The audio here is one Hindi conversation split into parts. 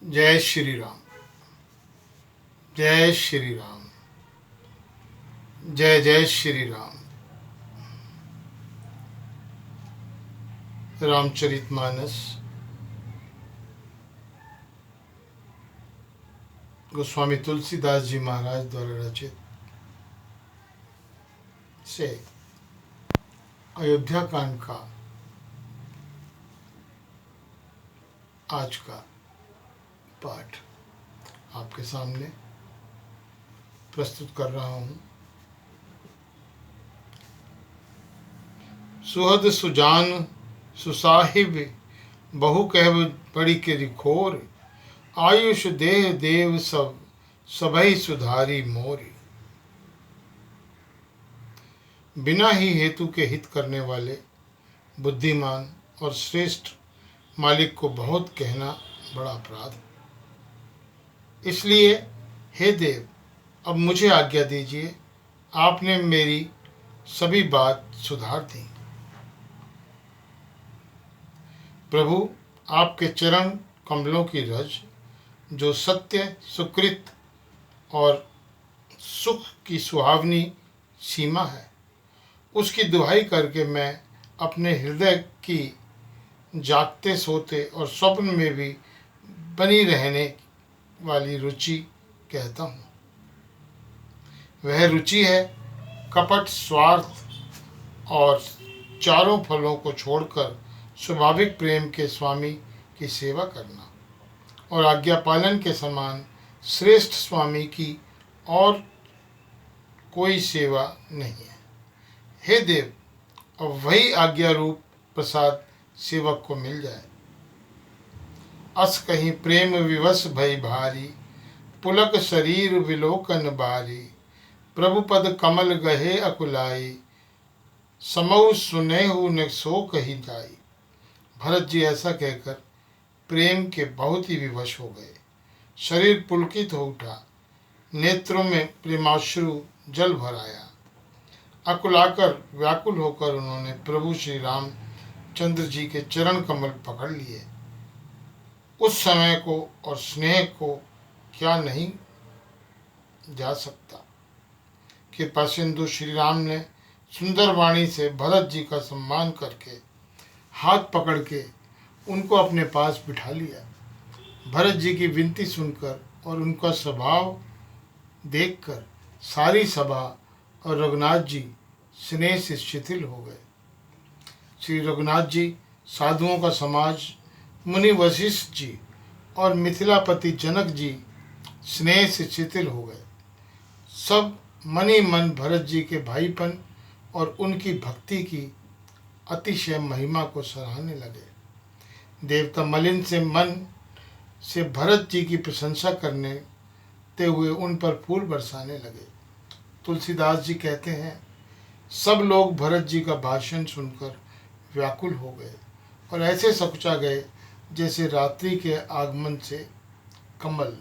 जय श्री राम। जय श्री राम। जय जय श्री राम। रामचरितमानस गोस्वामी तुलसीदास जी महाराज द्वारा रचित से अयोध्या कांड का आज का पाठ आपके सामने प्रस्तुत कर रहा हूँ। सुहद सुजान सुसाहिब बहु कह बड़ी के रिखोर, आयुष देह देव सब सबही सुधारी मोरी। बिना ही हेतु के हित करने वाले बुद्धिमान और श्रेष्ठ मालिक को बहुत कहना बड़ा अपराध है। इसलिए हे देव, अब मुझे आज्ञा दीजिए, आपने मेरी सभी बात सुधार दी। प्रभु, आपके चरण कमलों की रज, जो सत्य सुकृत और सुख की सुहावनी सीमा है, उसकी दुहाई करके मैं अपने हृदय की जागते सोते और स्वप्न में भी बनी रहने वाली रुचि कहता हूँ। वह रुचि है कपट, स्वार्थ और चारों फलों को छोड़कर स्वाभाविक प्रेम के स्वामी की सेवा करना और आज्ञा पालन के समान श्रेष्ठ स्वामी की और कोई सेवा नहीं है। हे देव, अब वही आज्ञा रूप प्रसाद सेवक को मिल जाए। अस कहीं प्रेम विवश भई भारी, पुलक शरीर विलोकन बारी। प्रभु पद कमल गहे अकुलाई, समऊ सुनेहु न सो कही जाई। भरत जी ऐसा कहकर प्रेम के बहुत ही विवश हो गए। शरीर पुलकित हो उठा, नेत्रों में प्रेमाश्रु जल भर आया। अकुलाकर व्याकुल होकर उन्होंने प्रभु श्री राम चंद्र जी के चरण कमल पकड़ लिए। उस समय को और स्नेह को क्या नहीं जा सकता। कृपा सिंधु श्री राम ने सुंदर वाणी से भरत जी का सम्मान करके हाथ पकड़ के उनको अपने पास बिठा लिया। भरत जी की विनती सुनकर और उनका स्वभाव देखकर सारी सभा और रघुनाथ जी स्नेह से शिथिल हो गए। श्री रघुनाथ जी, साधुओं का समाज, मुनि वशिष्ठ जी और मिथिलापति जनक जी स्नेह से शिथिल हो गए। सब मनी मन भरत जी के भाईपन और उनकी भक्ति की अतिशय महिमा को सराहने लगे। देवता मलिन से मन से भरत जी की प्रशंसा करने ते हुए उन पर फूल बरसाने लगे। तुलसीदास जी कहते हैं, सब लोग भरत जी का भाषण सुनकर व्याकुल हो गए और ऐसे सकुचा गए जैसे रात्रि के आगमन से कमल।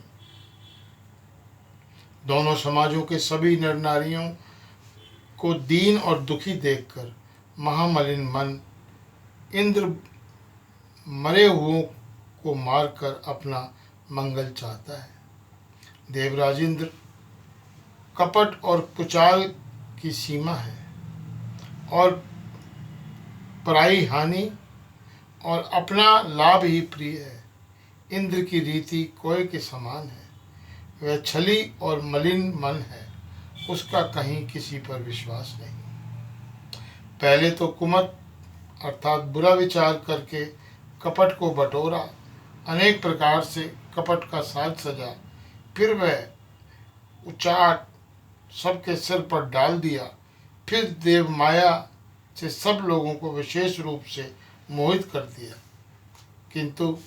दोनों समाजों के सभी नर नारियों को दीन और दुखी देखकर महामलिन मन इंद्र मरे हुओं को मारकर अपना मंगल चाहता है। देवराज इंद्र कपट और कुचाल की सीमा है और पराई हानि और अपना लाभ ही प्रिय है। इंद्र की रीति कोय के समान है। वह छली और मलिन मन है, उसका कहीं किसी पर विश्वास नहीं। पहले तो कुमत अर्थात बुरा विचार करके कपट को बटोरा, अनेक प्रकार से कपट का साज सजा, फिर वह उचाट सबके सिर पर डाल दिया। फिर देव माया से सब लोगों को विशेष रूप से मोहित कर दिया। किंतु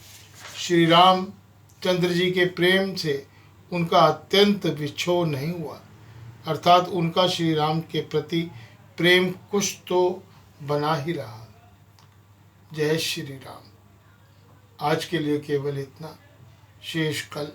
श्री राम चंद्र जी के प्रेम से उनका अत्यंत विक्षोभ नहीं हुआ, अर्थात उनका श्री राम के प्रति प्रेम कुछ तो बना ही रहा। जय श्री राम। आज के लिए केवल इतना, शेष कल